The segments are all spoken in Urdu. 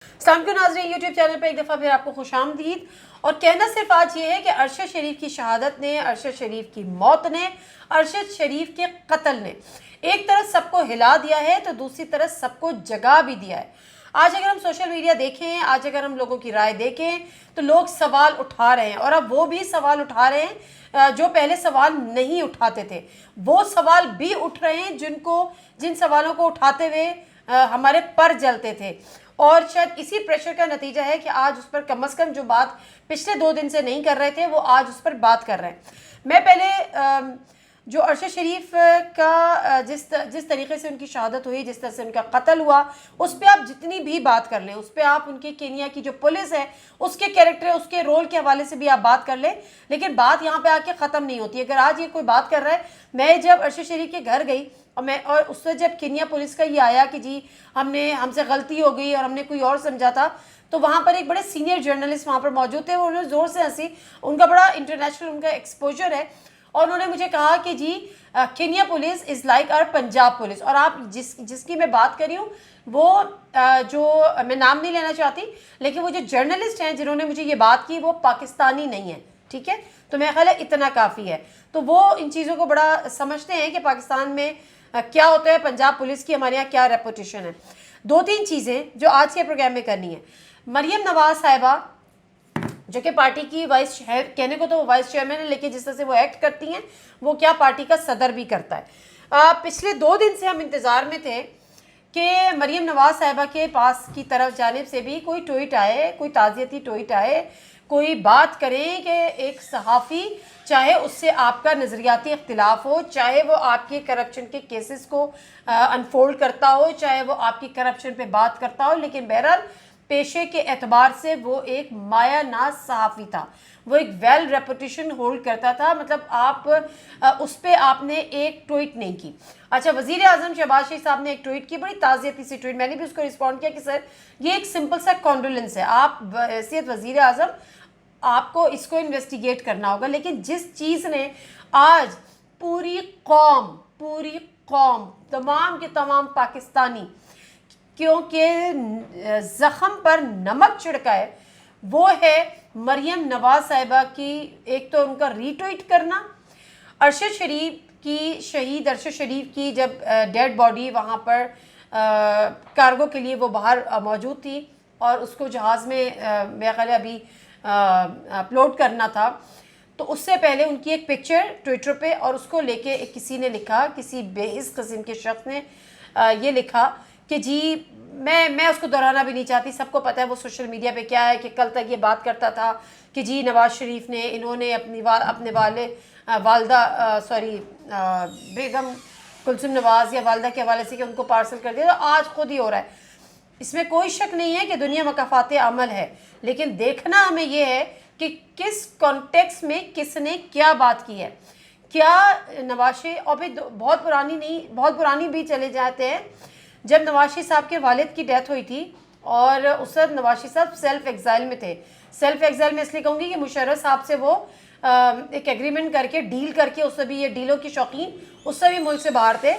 السلام علیکم ناظرین، یوٹیوب چینل پہ ایک دفعہ پھر آپ کو خوش آمدید۔ اور کہنا صرف آج یہ ہے کہ ارشد شریف کی شہادت نے، ارشد شریف کی موت نے، ارشد شریف کے قتل نے ایک طرف سب کو ہلا دیا ہے تو دوسری طرف سب کو جگا بھی دیا ہے۔ آج اگر ہم سوشل میڈیا دیکھیں، آج اگر ہم لوگوں کی رائے دیکھیں تو لوگ سوال اٹھا رہے ہیں، اور اب وہ بھی سوال اٹھا رہے ہیں جو پہلے سوال نہیں اٹھاتے تھے۔ وہ سوال بھی اٹھ رہے ہیں جن سوالوں کو اٹھاتے ہوئے ہمارے پر جلتے تھے، اور شاید اسی پریشر کا نتیجہ ہے کہ آج اس پر کم از کم جو بات پچھلے 2 دن سے نہیں کر رہے تھے وہ آج اس پر بات کر رہے ہیں۔ میں پہلے جو ارشد شریف کا جس طریقے سے ان کی شہادت ہوئی، جس طرح سے ان کا قتل ہوا، اس پہ آپ جتنی بھی بات کر لیں، اس پہ آپ ان کے کینیا کی جو پولیس ہے اس کے کیریکٹر، اس کے رول کے حوالے سے بھی آپ بات کر لیں، لیکن بات یہاں پہ آ کے ختم نہیں ہوتی۔ اگر آج یہ کوئی بات کر رہا ہے، میں جب ارشد شریف کے گھر گئی اور اس سے جب کینیا پولیس کا یہ آیا کہ جی ہم سے غلطی ہو گئی اور ہم نے کوئی اور سمجھا تھا، تو وہاں پر ایک بڑے سینئر جرنلسٹ وہاں پر موجود تھے، انہوں نے زور سے ہنسی، ان کا بڑا انٹرنیشنل ان کا ایکسپوجر ہے، اور انہوں نے مجھے کہا کہ جی کینیا پولیس از لائک اور پنجاب پولیس۔ اور آپ جس کی میں بات کر رہی ہوں وہ جو میں نام نہیں لینا چاہتی، لیکن وہ جو جرنلسٹ ہیں جنہوں نے مجھے یہ بات کی وہ پاکستانی نہیں ہیں، ٹھیک ہے؟ تو میرا خیال ہے اتنا کافی ہے۔ تو وہ ان چیزوں کو بڑا سمجھتے ہیں کہ پاکستان میں کیا ہوتا ہے، پنجاب پولیس کی ہمارے یہاں کیا ریپوٹیشن ہے۔ 2-3 چیزیں جو آج کے پروگرام میں کرنی ہے۔ مریم نواز صاحبہ جو کہ پارٹی کی کہنے کو تو وہ وائس چیئرمین ہے، لیکن جس طرح سے وہ ایکٹ کرتی ہیں وہ کیا پارٹی کا صدر بھی کرتا ہے۔ پچھلے 2 دن سے ہم انتظار میں تھے کہ مریم نواز صاحبہ کے پاس کی طرف جانب سے بھی کوئی ٹویٹ آئے، کوئی تعزیتی ٹویٹ آئے، کوئی بات کریں کہ ایک صحافی چاہے اس سے آپ کا نظریاتی اختلاف ہو، چاہے وہ آپ کے کرپشن کے کیسز کو انفولڈ کرتا ہو، چاہے وہ آپ کی کرپشن پہ بات کرتا ہو، لیکن بہرحال پیشے کے اعتبار سے وہ ایک مایہ ناز صحافی تھا، وہ ایک ویل ریپوٹیشن ہولڈ کرتا تھا۔ مطلب آپ اس پہ آپ نے ایک ٹویٹ نہیں کی۔ اچھا، وزیر اعظم شہباز شریف صاحب نے ایک ٹویٹ کی، بڑی تعزیتی سی ٹویٹ، میں نے بھی اس کو رسپونڈ کیا کہ سر یہ ایک سمپل سا کانڈولنس ہے، آپ بحیثیت وزیر اعظم آپ کو اس کو انویسٹیگیٹ کرنا ہوگا، لیکن جس چیز نے آج پوری قوم تمام کے تمام پاکستانی کیونکہ زخم پر نمک چھڑکا ہے، وہ ہے مریم نواز صاحبہ کی ایک تو ان کا ری ٹویٹ کرنا، ارشد شریف کی شہید ارشد شریف کی جب ڈیڈ باڈی وہاں پر کارگو کے لیے وہ باہر موجود تھی اور اس کو جہاز میں میرا خیال ہے ابھی اپلوڈ کرنا تھا، تو اس سے پہلے ان کی ایک پکچر ٹویٹر پہ، اور اس کو لے کے کسی نے لکھا، کسی بے حس قسم کے شخص نے یہ لکھا کہ جی میں اس کو دہرانا بھی نہیں چاہتی، سب کو پتہ ہے وہ سوشل میڈیا پہ کیا ہے کہ کل تک یہ بات کرتا تھا کہ جی نواز شریف نے انہوں نے اپنے بیگم کلثوم نواز یا والدہ کے حوالے سے کہ ان کو پارسل کر دیا، تو آج خود ہی ہو رہا ہے۔ اس میں کوئی شک نہیں ہے کہ دنیا مکافات عمل ہے، لیکن دیکھنا ہمیں یہ ہے کہ کس کانٹیکس میں کس نے کیا بات کی ہے۔ کیا نواز شریف، اور پھر بہت پرانی بھی چلے جاتے ہیں، جب نواز شریف صاحب کے والد کی ڈیتھ ہوئی تھی اور اس وقت نواز شریف صاحب سیلف ایگزائل میں تھے۔ سیلف ایگزائل میں اس لیے کہوں گی کہ مشرف صاحب سے وہ ایک ایگریمنٹ کر کے ڈیل کر کے، اس سے بھی یہ ڈیلوں کی شوقین، اس سے بھی ملک سے باہر تھے،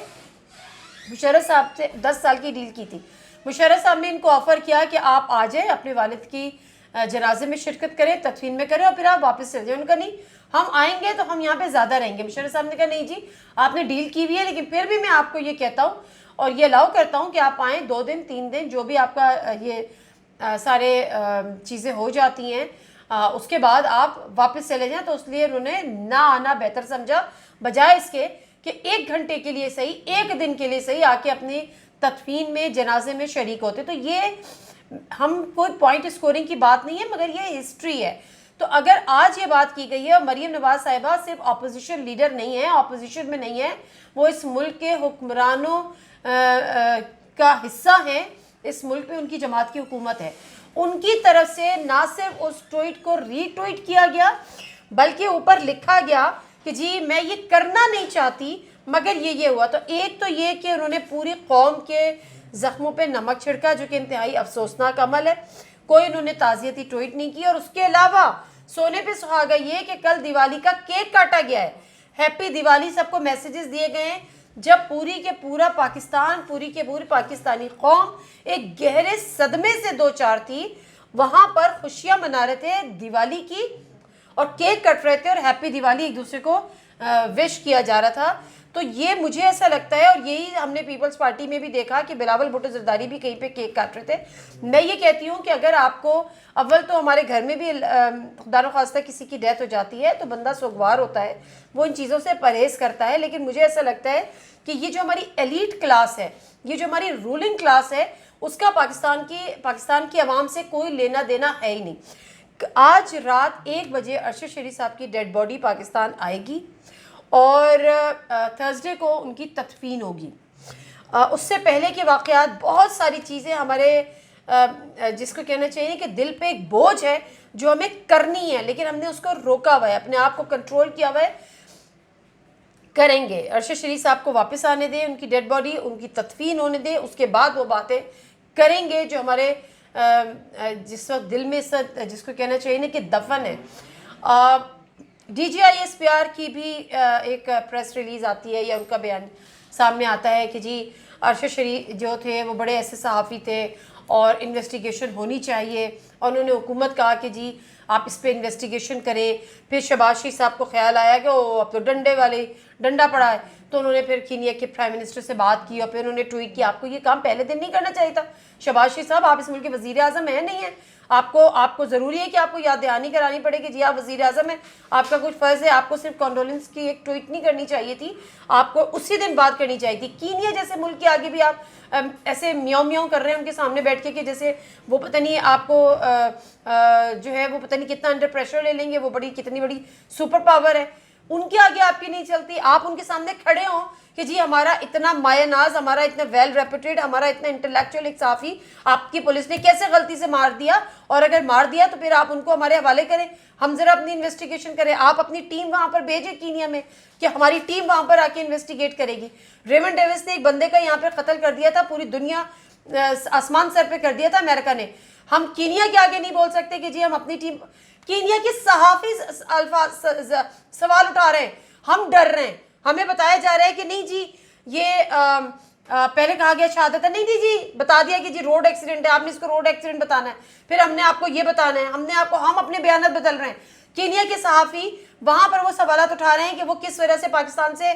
مشرف صاحب سے 10 سال کی ڈیل کی تھی۔ مشرف صاحب نے ان کو آفر کیا کہ آپ آ جائیں، اپنے والد کی جنازے میں شرکت کریں، تدفین میں کریں، اور پھر آپ واپس چل جائیں۔ ان کا نہیں، ہم آئیں گے تو ہم یہاں پہ زیادہ رہیں گے۔ مشرف صاحب نے کہا نہیں جی آپ نے ڈیل کی ہوئی ہے، لیکن پھر بھی میں آپ کو یہ کہتا ہوں اور یہ الاؤ کرتا ہوں کہ آپ آئیں 2 دن 3 دن جو بھی آپ کا یہ سارے چیزیں ہو جاتی ہیں، اس کے بعد آپ واپس چلے جائیں۔ تو اس لیے انہوں نے نہ آنا بہتر سمجھا، بجائے اس کے کہ 1 گھنٹے کے لیے صحیح، 1 دن کے لیے صحیح آ کے اپنی تدفین میں جنازے میں شریک ہوتے۔ تو یہ ہم کوئی پوائنٹ اسکورنگ کی بات نہیں ہے، مگر یہ ہسٹری ہے۔ تو اگر آج یہ بات کی گئی ہے، اور مریم نواز صاحبہ صرف اپوزیشن لیڈر نہیں ہے، اپوزیشن میں نہیں ہے، وہ اس ملک کے حکمرانوں کا حصہ ہیں، اس ملک پہ ان کی جماعت کی حکومت ہے، ان کی طرف سے نہ صرف اس ٹویٹ کو ری ٹویٹ کیا گیا بلکہ اوپر لکھا گیا کہ جی میں یہ کرنا نہیں چاہتی مگر یہ ہوا۔ تو ایک تو یہ کہ انہوں نے پوری قوم کے زخموں پہ نمک چھڑکا، جو کہ انتہائی افسوسناک عمل ہے، کوئی انہوں نے تعزیتی ٹویٹ نہیں کی۔ اور اس کے علاوہ سونے پہ سہاگا یہ کہ کل دیوالی کا کیک کاٹا گیا ہے، ہیپی دیوالی سب کو میسیجز دیے گئے ہیں، جب پوری کے پورا پاکستان، پوری کے پوری پاکستانی قوم ایک گہرے صدمے سے دوچار تھی، وہاں پر خوشیاں منا رہے تھے دیوالی کی اور کیک کٹ رہے تھے اور ہیپی دیوالی ایک دوسرے کو وش کیا جا رہا تھا. تو یہ مجھے ایسا لگتا ہے، اور یہی ہم نے پیپلز پارٹی میں بھی دیکھا کہ بلاول بھٹو زرداری بھی کہیں پہ کیک کاٹ رہے تھے. میں یہ کہتی ہوں کہ اگر آپ کو اول تو ہمارے گھر میں بھی خدا نخواستہ کسی کی ڈیتھ ہو جاتی ہے تو بندہ سوگوار ہوتا ہے، وہ ان چیزوں سے پرہیز کرتا ہے، لیکن مجھے ایسا لگتا ہے کہ یہ جو ہماری ایلیٹ کلاس ہے، یہ جو ہماری رولنگ کلاس ہے، اس کا پاکستان کی عوام سے کوئی لینا دینا ہے ہی نہیں. آج رات 1 بجے ارشد شریف صاحب کی ڈیڈ باڈی پاکستان آئے گی اور تھرسڈے کو ان کی تدفین ہوگی. اس سے پہلے کے واقعات بہت ساری چیزیں ہمارے جس کو کہنا چاہیے کہ دل پہ ایک بوجھ ہے جو ہمیں کرنی ہے، لیکن ہم نے اس کو روکا ہوا ہے، اپنے آپ کو کنٹرول کیا ہوا ہے. کریں گے، ارشد شریف صاحب کو واپس آنے دیں، ان کی ڈیڈ باڈی، ان کی تدفین ہونے دیں، اس کے بعد وہ باتیں کریں گے جو ہمارے جس وقت دل میں جس کو کہنا چاہیے نا کہ دفن ہے. D G I S P R کی بھی ایک پریس ریلیز آتی ہے یا ان کا بیان سامنے آتا ہے کہ جی ارشد شریف جو تھے وہ بڑے ایسے صحافی تھے اور انویسٹیگیشن ہونی چاہیے، اور انہوں نے حکومت کہا کہ جی آپ اس پہ انویسٹیگیشن کریں. پھر شہباز شریف صاحب کو خیال آیا کہ وہ اب تو ڈنڈا پڑا ہے، تو انہوں نے پھر کینیا کے پرائم منسٹر سے بات کی اور پھر انہوں نے ٹویٹ کیا آپ کو یہ کام پہلے دن نہیں کرنا چاہیے تھا. شہباز شریف صاحب آپ اس ملک کے وزیر اعظم ہیں نہیں ہیں؟ آپ کو ضروری ہے کہ آپ کو یاد دہانی کرانی پڑے کہ جی آپ وزیر اعظم ہیں، آپ کا کچھ فرض ہے. آپ کو صرف کانڈولنس کی ایک ٹویٹ نہیں کرنی چاہیے تھی، آپ کو اسی دن بات کرنی چاہیے تھی. کینیا جیسے ملک کے آگے بھی آپ ایسے میاؤں میاؤں کر رہے ہیں ان کے سامنے بیٹھ کے کہ جیسے وہ پتہ نہیں آپ کو جو ہے وہ پتہ نہیں کتنا انڈر پریشر لے لیں گے، وہ کتنی بڑی سپر پاور ہے. ان کے آگے آپ کی نہیں چلتی. آپ ان کے سامنے کھڑے ہوں کہ جی ہمارا اتنا مایہ ناز، ہمارا اتنا ویل ریپوٹیڈ، ہمارا اتنا انٹلیکچوئل ایک صحافی آپ کی پولیس نے کیسے غلطی سے مار دیا، اور اگر مار دیا تو پھر آپ ان کو ہمارے حوالے کریں، ہم ذرا اپنی انویسٹیگیشن کریں. آپ اپنی ٹیم وہاں پر بھیجیں کینیا میں کہ ہماری ٹیم وہاں پر آ کے انویسٹیگیٹ کرے گی. ریمنڈ ڈیوس نے ایک بندے کا یہاں پہ قتل کر دیا تھا، پوری دنیا آسمان سر پہ کر دیا تھا امریکہ نے. ہم کینیا کے آگے نہیں بول سکتے کہ جی ہم اپنی ٹیم. کینیا کے صحافی سوال اٹھا رہے ہیں، ہم ڈر رہے ہیں، ہمیں بتایا جا رہا ہے کہ نہیں جی یہ پہلے کہا گیا شہادت ہے، نہیں جی بتا دیا کہ جی روڈ ایکسیڈنٹ ہے، آپ نے اس کو روڈ ایکسیڈنٹ بتانا ہے، پھر ہم نے آپ کو یہ بتانا ہے، ہم اپنے بیانات بدل رہے ہیں. کینیا کے صحافی وہاں پر وہ سوالات اٹھا رہے ہیں کہ وہ کس وجہ سے پاکستان سے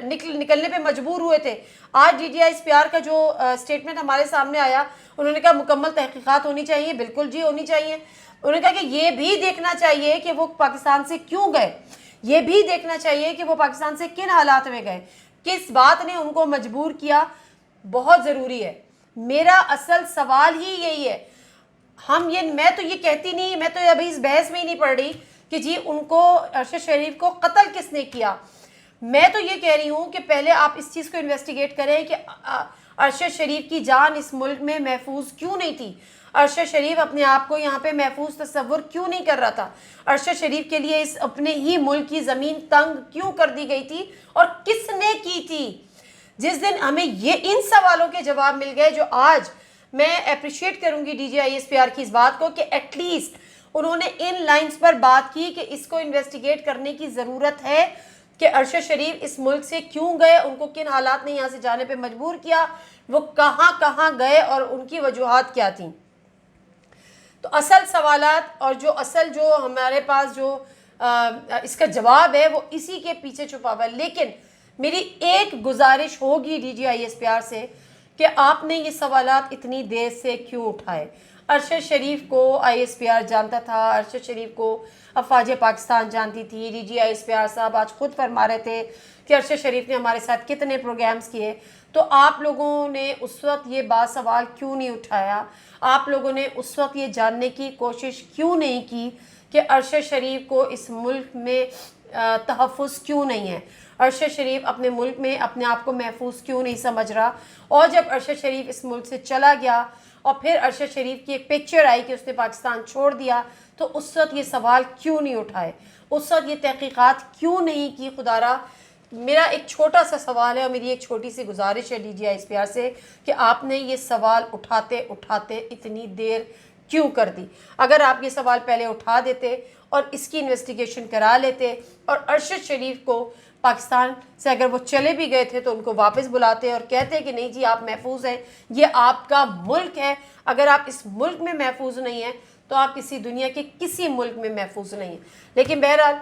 نکلنے پہ مجبور ہوئے تھے. آج D G I S P R کا جو اسٹیٹمنٹ ہمارے سامنے آیا، انہوں نے کہا مکمل تحقیقات ہونی چاہیے. بالکل جی ہونی چاہیے. انہوں نے کہا کہ یہ بھی دیکھنا چاہیے کہ وہ پاکستان سے کیوں گئے، یہ بھی دیکھنا چاہیے کہ وہ پاکستان سے کن حالات میں گئے، کس بات نے ان کو مجبور کیا. بہت ضروری ہے. میرا اصل سوال ہی یہی ہے. میں تو یہ کہتی نہیں، میں تو ابھی اس بحث میں ہی نہیں پڑھ رہی کہ جی ان کو ارشد شریف کو قتل کس نے کیا. میں تو یہ کہہ رہی ہوں کہ پہلے آپ اس چیز کو انویسٹیگیٹ کریں کہ ارشد شریف کی جان اس ملک میں محفوظ کیوں نہیں تھی. ارشد شریف اپنے آپ کو یہاں پہ محفوظ تصور کیوں نہیں کر رہا تھا. ارشد شریف کے لیے اس اپنے ہی ملک کی زمین تنگ کیوں کر دی گئی تھی اور کس نے کی تھی. جس دن ہمیں یہ ان سوالوں کے جواب مل گئے، جو آج میں اپریشیٹ کروں گی D G I S P R کی اس بات کو کہ ایٹ لیسٹ انہوں نے ان لائنز پر بات کی کہ اس کو انویسٹیگیٹ کرنے کی ضرورت ہے کہ ارشد شریف اس ملک سے کیوں گئے، ان کو کن حالات نے یہاں سے جانے پہ مجبور کیا، وہ کہاں کہاں گئے اور ان کی وجوہات کیا تھیں. تو اصل سوالات اور جو ہمارے پاس جو اس کا جواب ہے وہ اسی کے پیچھے چھپا ہوا ہے. لیکن میری ایک گزارش ہوگی D G I S P R سے کہ آپ نے یہ سوالات اتنی دیر سے کیوں اٹھائے. ارشد شریف کو آئی ایس پی آر جانتا تھا، ارشد شریف کو افواج پاکستان جانتی تھی. D G I S P R صاحب آج خود فرما رہے تھے کہ ارشد شریف نے ہمارے ساتھ کتنے پروگرامز کیے. تو آپ لوگوں نے اس وقت یہ بات سوال کیوں نہیں اٹھایا؟ آپ لوگوں نے اس وقت یہ جاننے کی کوشش کیوں نہیں کی کہ ارشد شریف کو اس ملک میں تحفظ کیوں نہیں ہے؟ ارشد شریف اپنے ملک میں اپنے آپ کو محفوظ کیوں نہیں سمجھ رہا؟ اور جب ارشد شریف اس ملک سے چلا گیا اور پھر ارشد شریف کی ایک پکچر آئی کہ اس نے پاکستان چھوڑ دیا، تو اس وقت یہ سوال کیوں نہیں اٹھائے؟ اس وقت یہ تحقیقات کیوں نہیں کی؟ خدا را میرا ایک چھوٹا سا سوال ہے اور میری ایک چھوٹی سی گزارش ہے D G I S P R سے کہ آپ نے یہ سوال اٹھاتے اٹھاتے اتنی دیر کیوں کر دی؟ اگر آپ یہ سوال پہلے اٹھا دیتے اور اس کی انویسٹیگیشن کرا لیتے اور ارشد شریف کو پاکستان سے اگر وہ چلے بھی گئے تھے تو ان کو واپس بلاتے اور کہتے کہ نہیں جی آپ محفوظ ہیں، یہ آپ کا ملک ہے، اگر آپ اس ملک میں محفوظ نہیں ہیں تو آپ کسی دنیا کے کسی ملک میں محفوظ نہیں ہیں۔ لیکن بہرحال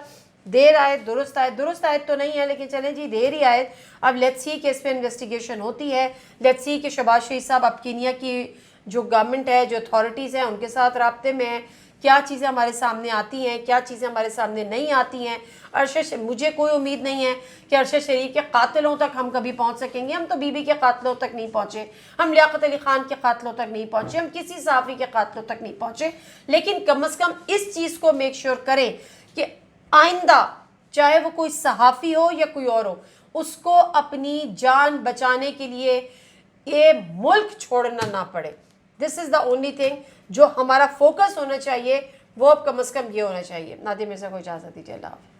دیر آئے درست آئے، درست آئے تو نہیں ہے لیکن چلیں جی دیر ہی آئے، اب لیٹس سی کہ اس پہ انویسٹیگیشن ہوتی ہے، لیٹس سی کہ شہباز شریف صاحب اب کینیا کی جو گورنمنٹ ہے، جو اتھارٹیز ہیں، ان کے ساتھ رابطے میں ہیں، کیا چیزیں ہمارے سامنے آتی ہیں، کیا چیزیں ہمارے سامنے نہیں آتی ہیں۔ مجھے کوئی امید نہیں ہے کہ ارشد شریف کے قاتلوں تک ہم کبھی پہنچ سکیں گے، ہم تو بی بی کے قاتلوں تک نہیں پہنچے، ہم لیاقت علی خان کے قاتلوں تک نہیں پہنچے، ہم کسی صحافی کے قاتلوں تک نہیں پہنچے، لیکن کم از کم اس چیز کو میک شیور کریں کہ آئندہ چاہے وہ کوئی صحافی ہو یا کوئی اور ہو، اس کو اپنی جان بچانے کے لیے یہ ملک چھوڑنا نہ پڑے۔ دس از دا اونلی تھنگ جو ہمارا فوکس ہونا چاہیے، وہ اب کم از کم یہ ہونا چاہیے۔ نادر مرزا کو اجازت دیجیے، اللہ حافظ۔